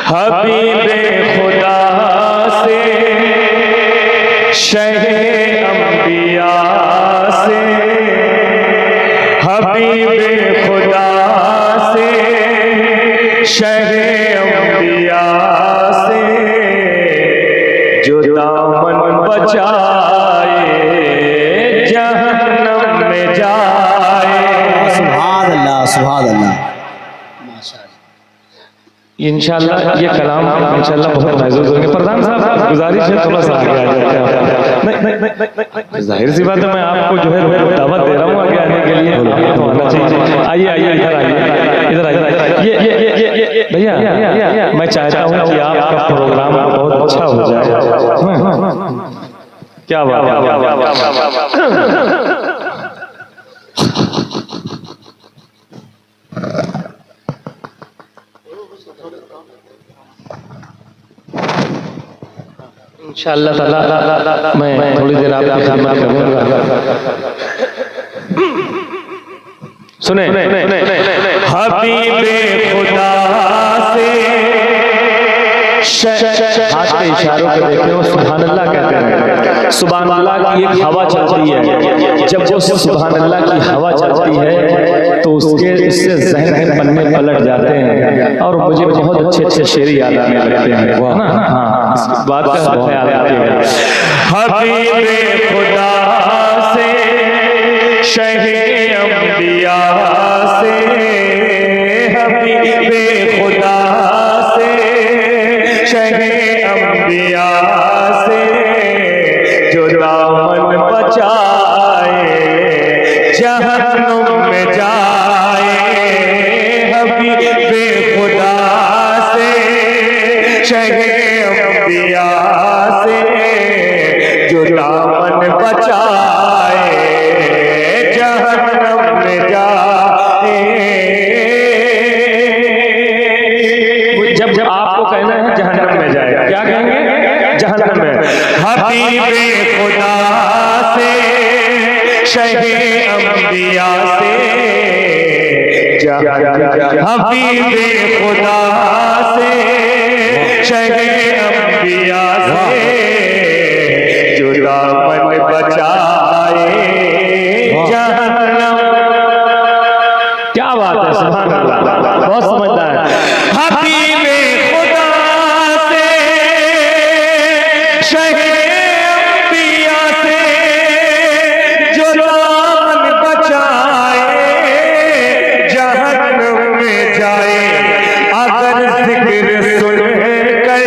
हबीबे खुदा से शहे अंबिया से, हबीबे खुदा से शहे अंबिया से, जो दामन बचाए जहन्नम में जाए। सुभान अल्लाह, सुभान अल्लाह। इंशाल्लाह ये कलाम इंशाल्लाह बहुत महसूस होंगे। प्रधान साहब गुजारिश है थोड़ा सा आगे आ जाते हैं। नहीं, जाहिर सी बात है मैं आपको जो है दावत दे रहा हूँ आगे आने के लिए, आपको तो आना चाहिए। आइए आइए इधर आइए, इधर आइए। ये भैया मैं चाहता हूँ कि आपका प्रोग्राम बहुत अच्छा हो जाए। क्या बात है। इंशाअल्लाह ताला मैं थोड़ी देर आपकी खिदमत करूंगा। सुने, हबीबे खुदा से हाथ के इशारों पे देखे वो सुभान अल्लाह कहते हैं। सुभान अल्लाह की एक हवा चलती है, जब वो सुभान अल्लाह की हवा चलती है तो उससे ज़हन के पन्ने पलट जाते हैं और मुझे बहुत अच्छे अच्छे शेर याद आने लगते हैं ना। हाँ, इस बात का ख्याल रखिएगा। हबीबे खुदा से शहे अंबिया से, हबीबे खुदा से शहे अंबिया से, जो दामन बचाए जहन्नुम में जाए। हबीबे खुदा से शहे अंबिया से, जो दामन बचाए जहन्नुम में जाए। जब आपको कहना है जहन्नम में जाए, क्या कहेंगे? जहन्नम में। हबीबे खुदा से शहे अंबिया से, हबीबे खुदा से शहे अंबिया से, जो दामन बचाए जहन्नम। क्या बात है, सुभान अल्लाह, बहुत समझदार है। हबीबे खुदा से शहे अंबिया से, जो दामन बचाए जहन्नम में जाए। अगर जिक्र सुन कर,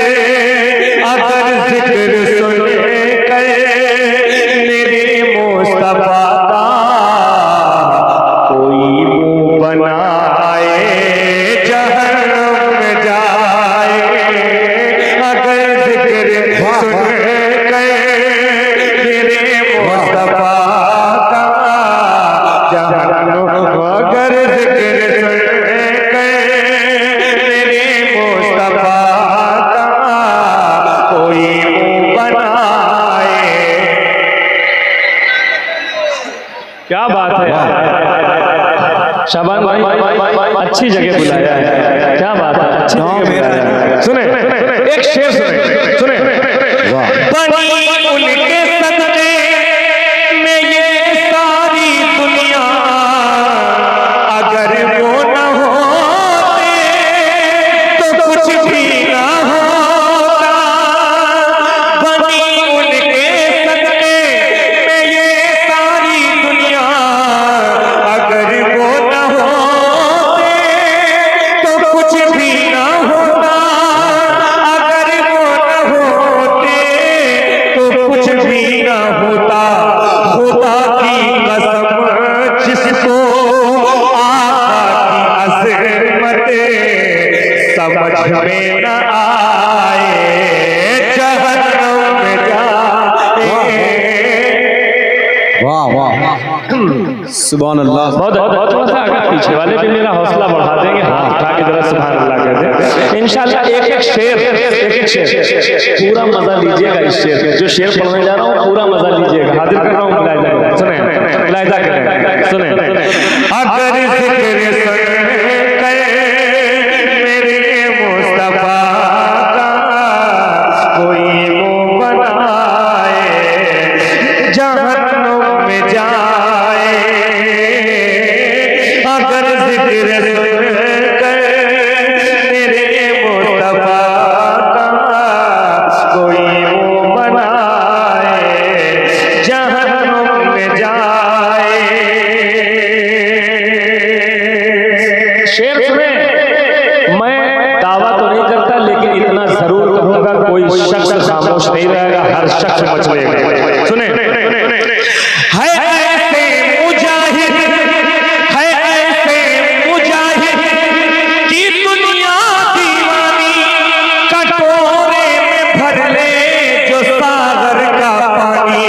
अगर जिक्र सुन कर मेरे मुस्तफा का कोई मुंह बनाए जहन्नम में जाए। अगर जिक्र सुन कर मेरे मुस्तफा का जहन्नम, अगर जिक्र सुन कर मेरे मुस्तफा का कोई मुंह बनाए। क्या बात है, शाबान भाई अच्छी जगह बुलाया है। क्या बात है, अच्छी जगह बुलाया है। सुने एक शेर सुने, सुने। बनी उनके सदके में ये सारी दुनिया, अगर वो न होते तो कुछ भी ना होता। बनी उनके सदके में ये सारी दुनिया, अगर वो न होते तो कुछ भी ना होता। अगर वो न होते तो कुछ भी ना होता। खुदा की कसम जिसको आका की अज़मतें समझ में न आए जहन्नम में जाए। वाह वाह, सुभान अल्लाह। बहुत थोड़ा सा आगे पीछे वाले भी मेरा हौसला बढ़ा देंगे, हाथ उठा के जरा सुभान अल्लाह कहते हैं। इंशाल्लाह एक एक शेर पूरा मजा लीजिएगा। इस शेर में जो शेर पढ़ने जा रहा हूँ पूरा मजा लीजिएगा। हाजिर कर रहा हूँ मुलाहिजा, सुने मुलाहिजा करें, सुने। अगर जिक्र सुन कर मेरे मुस्तफा खामोश नहीं रहेगा, हर शख्स मचलेगा। सुने, है ऐसे मुजाहिद, है ऐसे मुजाहिद कि दुनिया दीवानी कटोरे में भर ले जो सागर का पानी।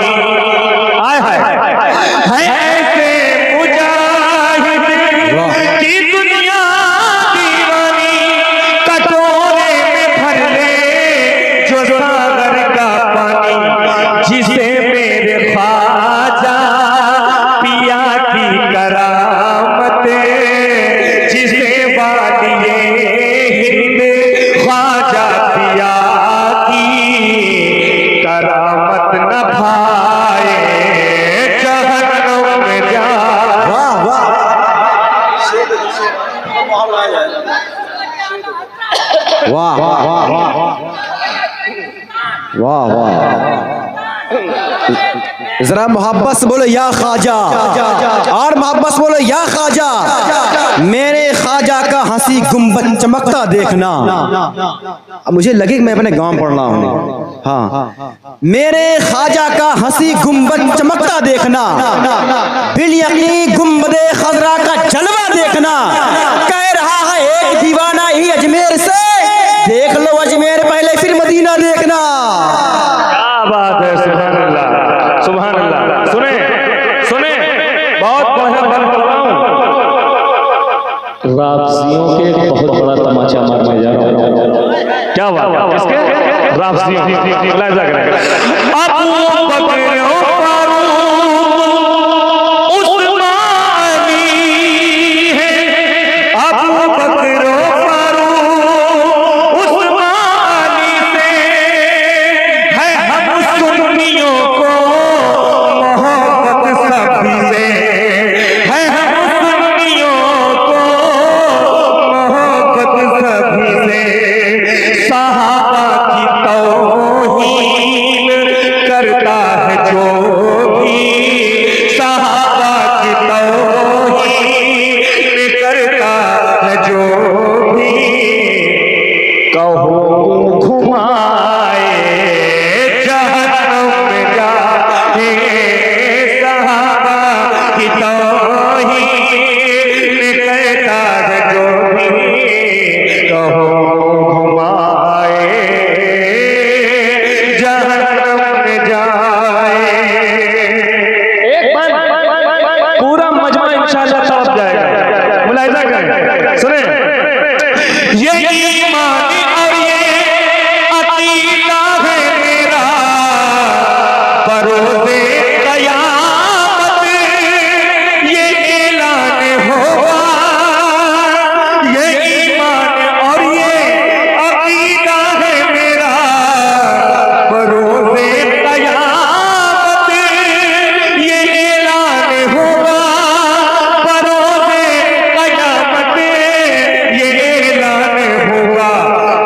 आय हाय, है ऐसे मुजाहिद कि दुनिया दीवानी कटोरे में भर ले जो सागर का पानी। जिसे मेरे ख्वाजा पिया की करामत, जिसे वालिए हिंद ख्वाजा पिया की करामत न भाए जहन्नम में जा। वाह वाह वाह वाह वाह वाह वाह। जरा मोहब्बत से बोलो या ख्वाजा, और मोहब्बत से बोलो या ख्वाजा। मेरे ख्वाजा का हंसी गुंबद चमकता देखना। अब मुझे लगे कि मैं अपने गांव पढ़ रहा हूँ। हाँ, मेरे ख्वाजा का हंसी गुंबद चमकता देखना, बिल यकीन गुंबदे खजरा का जलवा देखना। कह रहा है एक दीवाना ही अजमेर से, देख लो अजमेर पहले फिर मदीना देखना। क्या बात है, सुभान अल्लाह, सुभान अल्लाह। सुने सुने, बहुत बढ़िया बात कर रहा हूँ। राफजियों के बहुत बड़ा तमाचा मारने जा रहा हूँ। क्या बात, किसके? राफजियों। अबू बकर उस्मानी है, अबू बकर उस्मानी से है हम सुन्नियों को मोहब्बत सभी से, है हम सुन्नियों को मोहब्बत सभी से। सहाबा की तौहीन करता है जो भी, सहाबा की तौहीन करता है जो भी, कहो घुमाए जहन्नम में जाए। सहाबा की तौहीन करता है जो भी, कहो घुमाए जहन्नम में जाए। एक बार पूरा मजमा इंशाअल्लाह तब जाएगा, मुलाहिजा करें। सुने, ये ईमान और ये अकीदा है मेरा, बरोज़े क़यामत ये ऐलान होगा। ये ईमान और ये अकीदा है मेरा, बरोज़े क़यामत ये ऐलान होगा। बरोज़े क़यामत ये ऐलान होगा।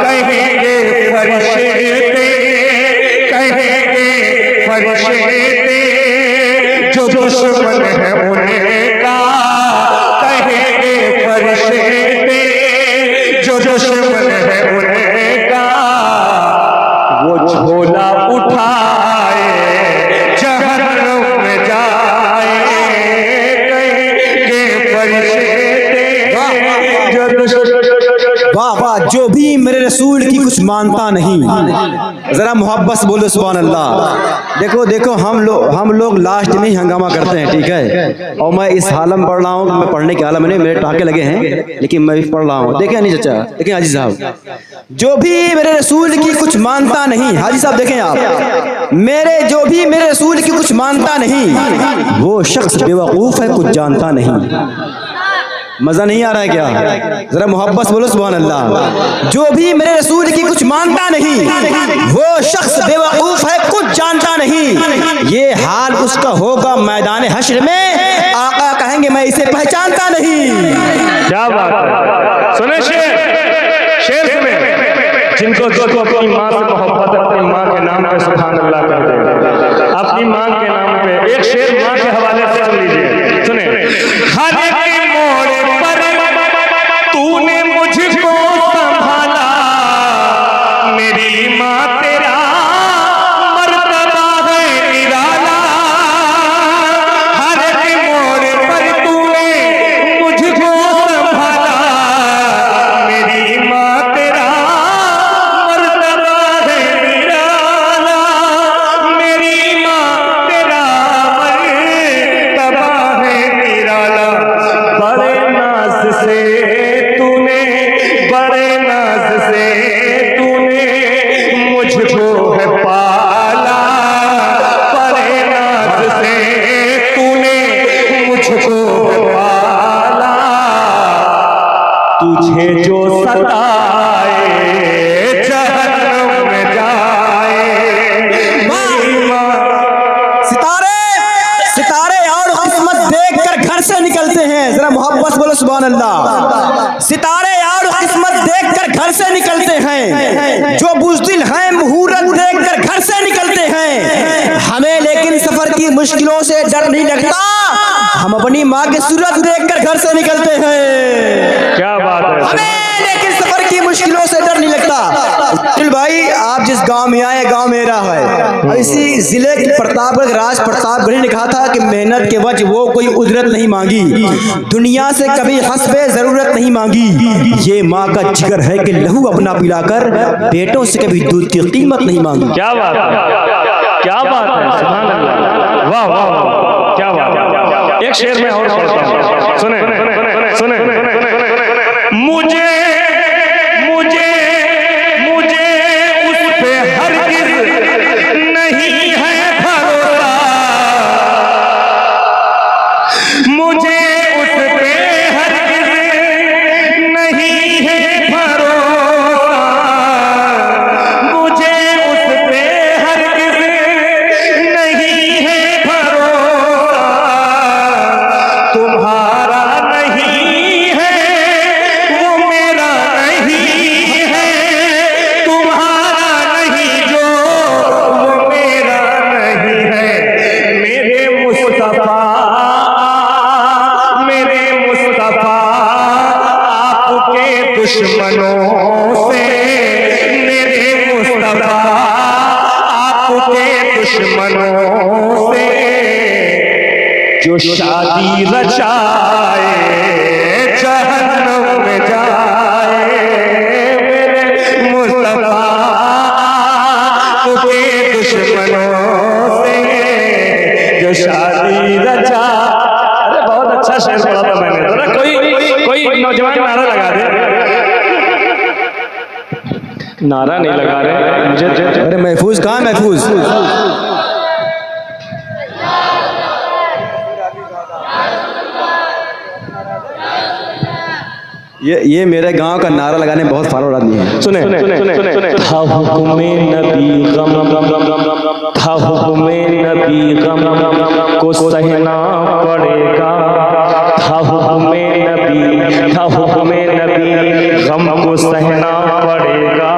कहेंगे फरिश्ते, कहेंगे फरिश्ते जो दुश्मन है उनका, कहेंगे फरिश्ते जो दुश्मन है उनका, वो झोला उठाए जहन्नम में जाए। कहेंगे फरिश्ते जो दुश्मन। वाह वाह, जो भी मेरे रसूल की कुछ मानता नहीं। जरा मोहब्बत से बोलो सुभान अल्लाह। देखो देखो, हम लोग लास्ट में ही हंगामा करते हैं, ठीक है। और मैं इस हालत में पढ़ रहा हूँ, मैं पढ़ने के हालत में नहीं, मेरे टाँके लगे हैं, लेकिन मैं भी पढ़ रहा हूँ। देखें नहीं चाचा, देखें हाजी साहब, जो भी मेरे रसूल की कुछ मानता नहीं, हाजी साहब देखें आप, जो भी मेरे रसूल की कुछ मानता नहीं, वो शख्स बेवकूफ़ है, कुछ जानता नहीं। मजा नहीं आ रहा है क्या? जरा मोहब्बत बोलो सुभान अल्लाह। जो भी मेरे रसूल की कुछ मानता नहीं, वो शख्स बेवकूफ है, कुछ जानता नहीं। ये हाल उसका होगा मैदान हश्र में, आका कहेंगे मैं इसे पहचानता नहीं। क्या बात है, सुने शेर सुने। जिनको अपनी माँ से मोहब्बत, अपनी माँ के नाम पे सुभान अल्लाह कहते हैं, अपनी माँ के नाम पे एक शेर माँ के हवाले से सुन लीजिए। सुने, हर एक मोड़ पर तूने मुझको संभाला, मेरी माँ तेरा हैं, जो बुज़दिल हैं मुहूर्त देखकर घर से निकलते हैं। हमें लेकिन सफर की मुश्किलों से डर नहीं लगता, हम अपनी माँ की सूरत देखकर घर से निकलते हैं। क्या बात है। हमें लेकिन सफर की मुश्किलों से डर नहीं लगता। चल भाई, आप जिस गांव में आए, गांव मेरा है। इसी जिले की प्रतापगढ़, राज प्रतापगढ़ी ने कहा था कि मेहनत के वजह वो कोई उजरत नहीं मांगी, दुनिया से कभी हस्बे जरूरत नहीं मांगी। ये माँ का जिगर है कि लहू अपना पिलाकर बेटों से कभी दूध की कीमत नहीं मांगी। क्या बात है, क्या बात है, सुभान अल्लाह, वाह वाह वाह, क्या बात है। एक शेर में और पढ़ता हूं, सुने सुने सुने। मुझे मुझे मुझे उस पे हरगिज़ नहीं है भरोसा, मुझे उस पे हरगिज़ नहीं है भरोसा, मुझे उस पे हरगिज़ नहीं है भरोसा, तुम्हारा नहीं है वो मेरा नहीं है, तुम्हारा नहीं जो वो मेरा नहीं है। मेरे मुस्तफा, मेरे मुस्तफा आपके दुश्मनों से, मेरे मुस्तफा आपके दुश्मनों से, जो शादी रचाए जहन्नम में जाए। मेरे मुस्तफा आपके दुश्मनों से, जो शादी रचा। अरे बहुत अच्छा शेर पढ़ा था मैंने, जरा कोई नौजवान नारा लगा दे। नारा नहीं लगा रहे मुझे। अरे महफूज कहाँ, महफूज? ये मेरे गांव का नारा लगाने बहुत फायदा आदमी है। सुने था हुक्मे नबी गम, था हुक्मे नबी गम को सहना पड़ेगा, था हुक्मे नबी, था हुक्मे नबी गम को सहना पड़ेगा,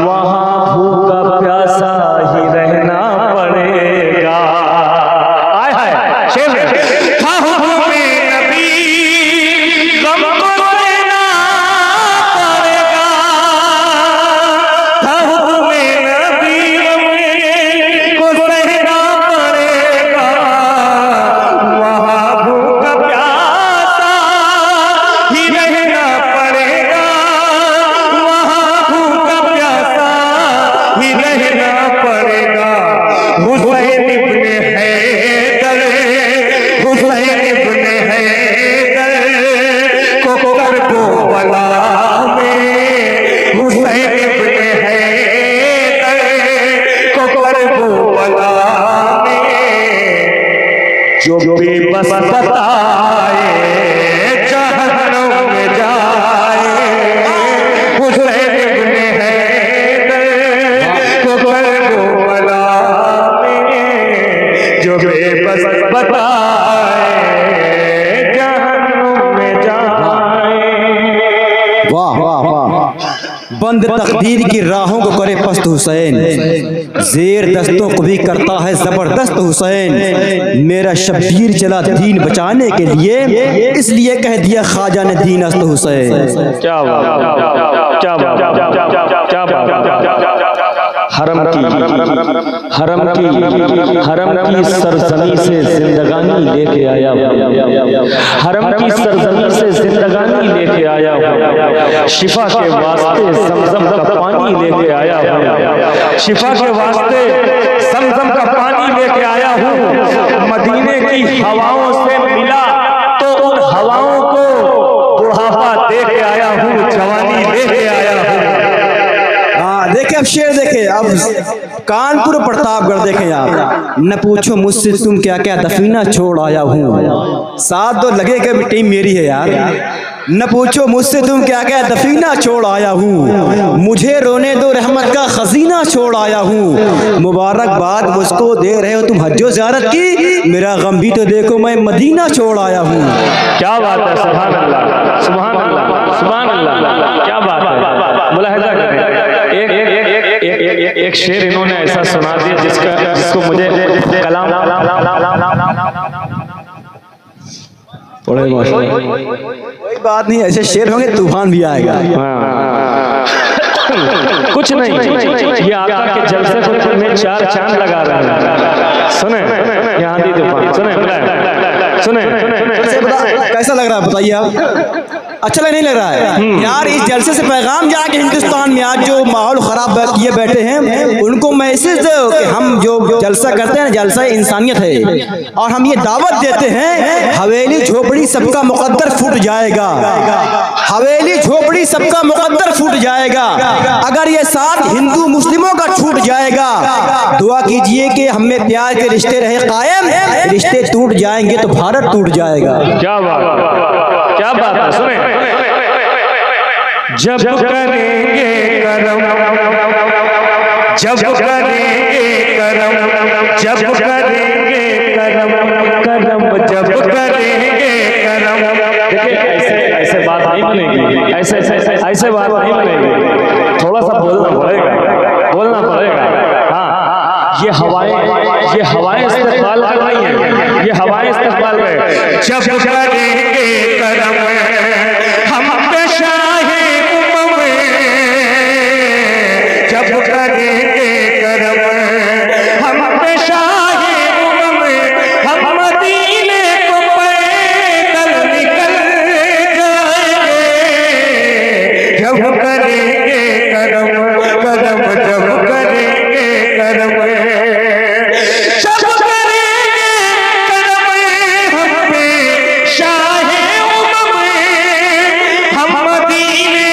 वहाँ भूखा प्यासा ही रहना पड़ेगा। आय हाय शेर है। था हुक्मे नबी गम को सहना पड़ेगा, था हुक्मे नबी गम को सहना पड़ेगा, वहाँ भूखा प्यासा ही रहना पड़ेगा, वहाँ भूखा प्यासा ही रहना पड़ेगा। हुसैन इब्ने हैदर, हुसैन इब्ने हैदर को करबला में, हुसैन इब्ने हैदर को करबला में, जो बेबस बताए जहन्नम में जाए। हुसैन इब्ने हैदर को करबला में, जो बेबस बताए जहन्नम में जाए। वाह वाह वाह। बंद तकदीर की राहों को करे पस्त हुसैन, जेर दस्तों को भी करता है जबरदस्त हुसैन। मेरा शब्बीर चला दीन बचाने के लिए, इसलिए कह दिया ख्वाजा ने दीन अस्त हुसैन। क्या बात, क्या बात, क्या बात। हरम की सरजमी से जिंदगानी लेके आया हूँ, हरम की सरजमी से जिंदगानी लेके आया हूँ, शिफा के वास्ते समझम का पानी लेके आया हूँ, शिफा के वास्ते समझम का पानी लेके आया हूँ। मदीने की हवाओं से मिला तो उन हवाओं को बुढ़ापा दे के आया हूँ, जवानी लेके आया हूँ। देखे अब शेर देखे, अब कानपुर प्रतापगढ़ देखे आप। न पूछो मुझसे तुम क्या क्या दफीना छोड़ आया हूँ, साथ तो लगे कि टीम मेरी है यार। न पूछो मुझसे तुम क्या क्या दफीना छोड़ आया हूँ, मुझे रोने दो रहमत का खजीना छोड़ आया हूँ। मुबारकबाद मुझको दे रहे हो तुम हज्जो ज़ियारत की, मेरा गम भी तो देखो मैं मदीना छोड़ आया हूँ। क्या बात है, सुभान अल्लाह, सुभान अल्लाह, सुभान अल्लाह, क्या बात है। मुलाहिजा करें। एक शेर इन्होंने ऐसा सुना दिया जिसको मुझे कलाम कोई बात नहीं, ऐसे शेर होंगे तूफान भी आएगा। कुछ नहीं, ये आका के जलसे में 4 चांद लगा रहे हैं। सुने यहाँ दी तूफान, सुने कैसा लग रहा है बताइए आप? अच्छा नहीं लग रहा है यार? इस जलसे से पैगाम जाके हिंदुस्तान में आज जो माहौल खराब किए बैठे हैं उनको मैसेज दो कि हम जो जलसा करते हैं जलसा इंसानियत है, और हम ये दावत देते हैं हवेली झोपड़ी सबका मुकद्दर फूट जाएगा, हवेली झोपड़ी सबका मुकद्दर फूट जाएगा। अगर ये साथ हिंदू मुस्लिमों का छूट जाएगा, दुआ कीजिए कि हमें प्यार के रिश्ते रहे कायम, रिश्ते टूट जाएंगे तो भारत टूट जाएगा। क्या बात है, सुने। जब करेंगे करम, जब करेंगे करम, जब करेंगे करम, करम जब करेंगे करम। देखिए ऐसे बात नहीं बनेगी, ऐसे बात नहीं बनेगी, थोड़ा सा बोलना पड़ेगा। हाँ, ये हवाएं इस्तेमाल कर रही हैं, ये हवाएं इस्तेमाल कर रही हैं। जब करेंगे करम हम शाहे उम्म में, जब करेंगे करम हम शाहे उम्म में, हम मदीने को पैदल निकल जाएंगे। जब करेंगे करम करम, जब करेंगे करम, जब करेंगे करम हम पे शाहे उम्म में, हम मदीने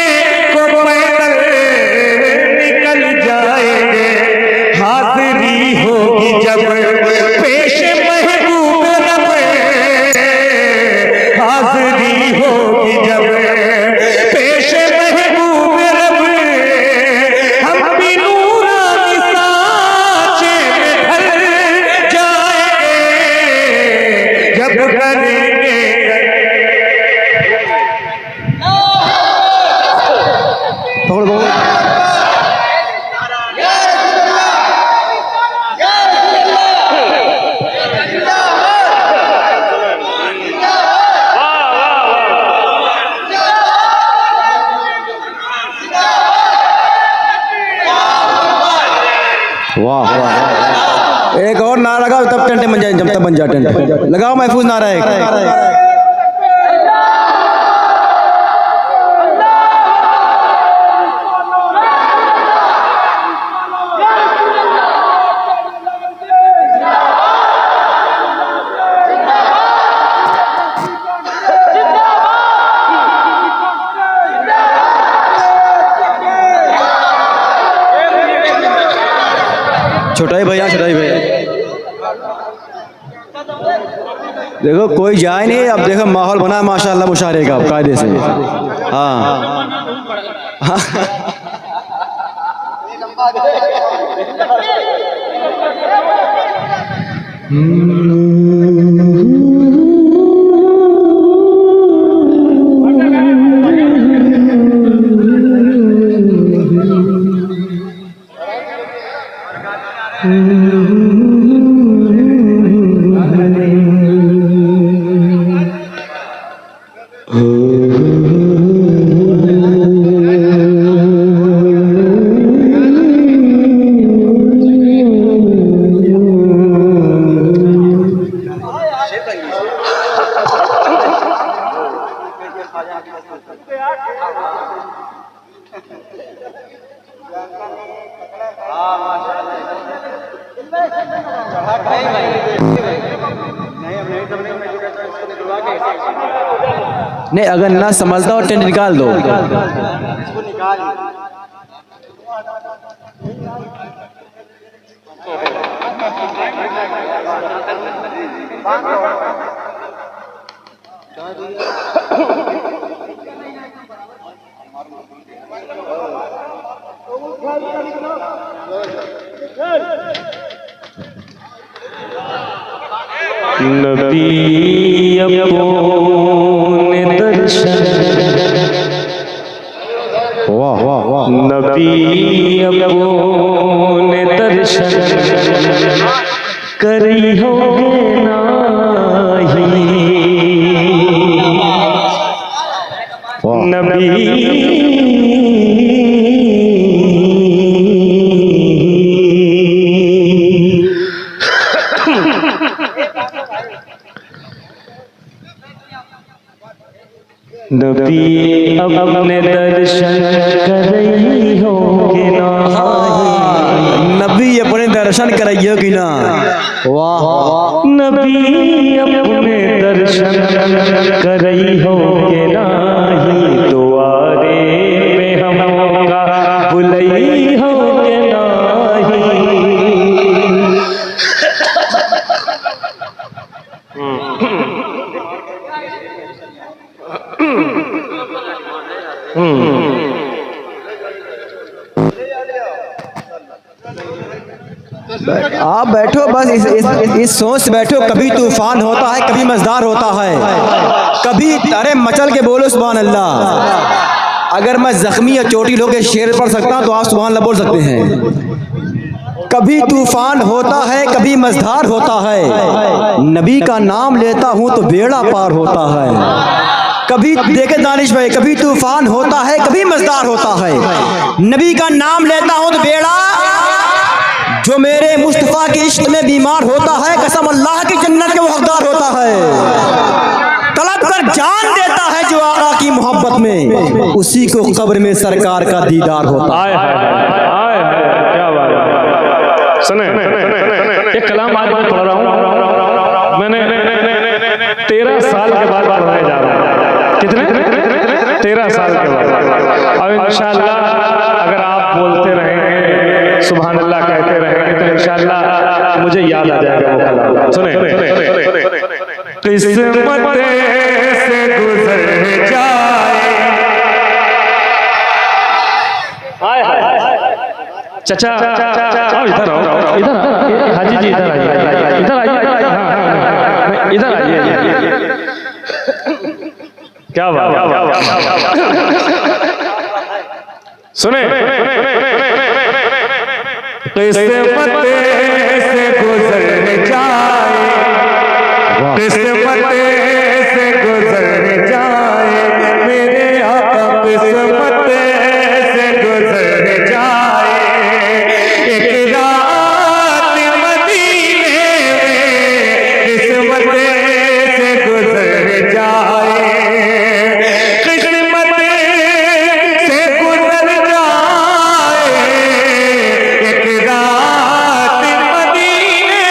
को पैदल निकल जाएंगे। हाज़िरी होगी जब पेश महबूब रब, हाज़िरी होगी जब पेश महबूब रब, हम भी नूरानी सांचे में ढल जाएंगे। जब करेंगे वाह वाह, एक और नारा लगाओ तब टेंट बन जाए, जब तक बन जाए टेंट लगाओ, महफूज नारा है। छोटाई भैया देखो कोई जाए नहीं, अब देखो माहौल बना माशाल्लाह मुशारे का कायदे से। हाँ नहीं, अगर ना संभलता हो टेंट निकाल दो। नबी अपने दर्शन, वाह वाह नबी अपने दर्शन करी होगे नाही, नबी नबी अपने दर्शन करई होगे नाही, नबी अपने दर्शन कराइयो कि ना। वाह, नबी अपने दर्शन करई होगे नाही, द्वारे पे हमका बुलई होगे नाही। आप बैठो बस इस सोच से बैठो। कभी तूफान होता है, कभी मज़दार होता है, कभी अरे मचल के बोलो सुभान अल्लाह। अगर मैं जख्मी या चोटिल होकर शेर पढ़ सकता हूँ तो आप सुभान अल्लाह बोल सकते हैं। कभी तूफान होता है, कभी मज़दार होता है, नबी का नाम लेता हूँ तो बेड़ा पार होता है। कभी देखे दानिश भाई, कभी तूफान होता है, कभी मज़दार होता है, नबी का नाम लेता हूँ तो बेड़ा। जो मेरे मुस्तफ़ा के इश्क में बीमार होता है, कसम अल्लाह की जन्नत के वो हकदार होता है। तलब कर जान देता है जो आका की मोहब्बत में, उसी को कब्र में सरकार का दीदार होता है। क्या बात है। सुने एक कलाम आज मैं पढ़ रहा हूँ, मैंने 13 साल के बाद पढ़ने जा रहा हूँ। कितने? 13 साल के बाद। और इंशाअल्लाह अगर आप बोलते रहेंगे, सुभान अल्लाह कहते रहेंगे, तो इंशाअल्लाह मुझे याद आ जाएगा वो कलाम। सुने किस्मत से गुजर जाए। चाचा आओ इधर आओ, इधर हाजी जी इधर आइए, इधर आइए, इधर आइए। क्या बात। सुने किस्मत से गुजर जाए, किस्मत से गुजर जाए, मेरे आका किस्मत से गुजर जाए। एक रात मदीने में किस्मत से गुजर जाए, किस्मत से गुजर जाए। एक रात मदीने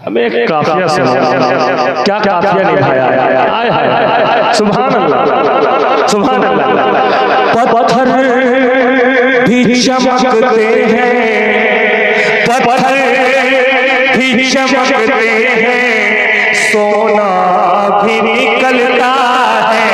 हमें एक काफिया सुना, क्या काफिया निभाया। आय हाय सुभान अल्लाह सुभान अल्लाह। पत्थर भी चमकते हैं, पत्थर भी चमकते हैं, सोना भी निकलता है।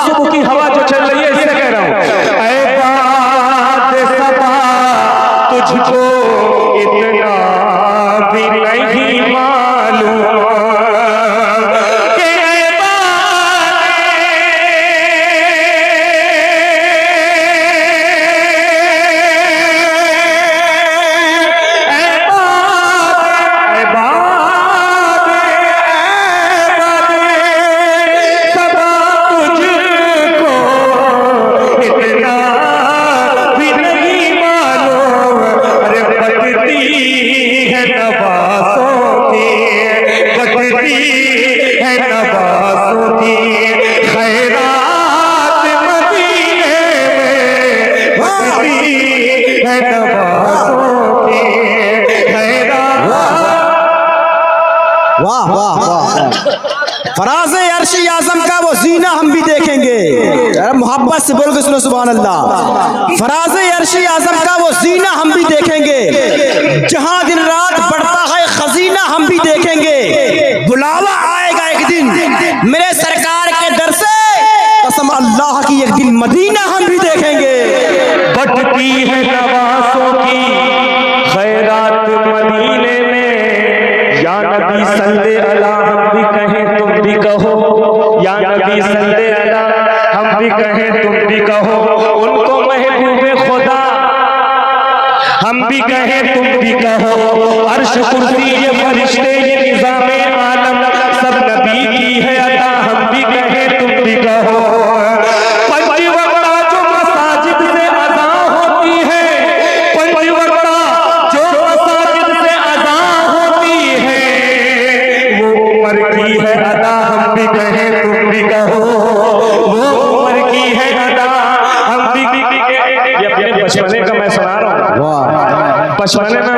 सुबह की हवा जो चल रही है इससे कह रहा हूं, ऐ बात सबा तुझको इतना भी नहीं मालूम कि ऐ वाह वाह वाह। फराज अर्शी आजम का वो जीना हम भी देखेंगे। अरे मोहब्बत से बोल के सुनो सुभान अल्लाह। फराज अर्शी आजम का वो जीना हम भी देखेंगे, जहां दिन रात बढ़ता है खजीना हम भी देखेंगे। बुलावा आएगा एक दिन मेरे सरकार के दर से, कसम अल्लाह की एक दिन मदीना हम भी देखेंगे। बढ़ती है नवासों की खैरात मदीने में, या नबी सल्ले अला हम भी कहें तुम भी कहो, या नबी सल्ले अला हम भी कहें तुम भी कहो, उनको महबूबे खुदा हम भी कहें तुम भी कहो। अर्श कुर्सी ये फरिश्ते ये निज़ामे आलम सब नबी की है अता, हम भी कहें तुम भी कहो। बचपने का मैं सुना रहा हूँ, बचपने में